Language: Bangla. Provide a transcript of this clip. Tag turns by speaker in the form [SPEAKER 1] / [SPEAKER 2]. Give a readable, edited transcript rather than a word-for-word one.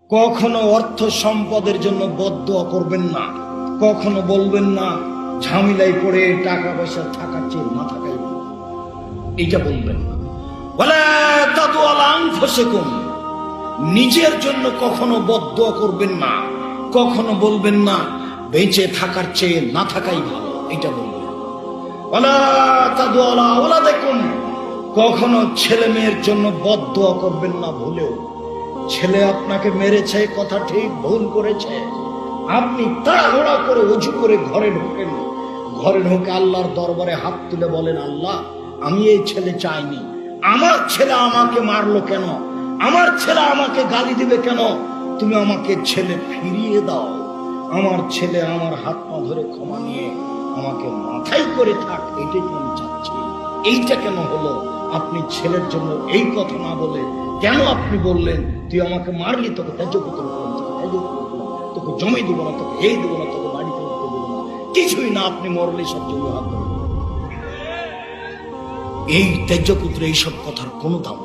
[SPEAKER 1] কখনো অর্থ সম্পদের জন্য বদদোয়া করবেন না, কখনো বলবেন না ঝামেলায় পড়ে টাকা পয়সা থাকার চেয়ে না থাকাই ভালো, এইটা বলবেন না। ওয়ালা তাদু আলা আনফুসিকুম, নিজের জন্য কখনো বদদোয়া করবেন না, কখনো বলবেন না বেঁচে থাকার চেয়ে না থাকাই ভালো, এটা বলবেন। ওয়ালা তাদু আলা আওলাদিকুম, কখনো ছেলে মেয়ের জন্য বদদোয়া করবেন না ভুলেও। ছেলে আপনাকে মেরেছে, কথা ঠিক, ভুল করেছে, আপনি তাড়াহুড়া করে উঁচু করে ঘরে ঢোকেন, ঘরে ঢোকে আল্লাহর দরবারে হাত তুলে বলেন, আল্লাহ আমি এই ছেলে চাইনি, আমার ছেলে আমাকে মারলো কেন, আমার ছেলে আমাকে গালি দিবে কেন, তুমি আমাকে ছেলে ফিরিয়ে দাও, আমার ছেলে আমার হাত পা ধরে ক্ষমা নিয়ে আমাকে মাথায় করে থাক, এটাই তো আমি চাচ্ছি। এইটা কেন হলো? আপনি ছেলের জন্য এই কথা না বলে কেন আপনি বললেন তুই আমাকে মারলি, তোকে তেজপুত্র করলাম, তোকে জমি দিব না, তোকে এই দিব না, তোকে বাড়িতে উঠতে দিব না, কিছুই না, আপনি মরলে সব জমি হাত ধরে। এই তেজপুত্র এইসব কথার কোনো দাম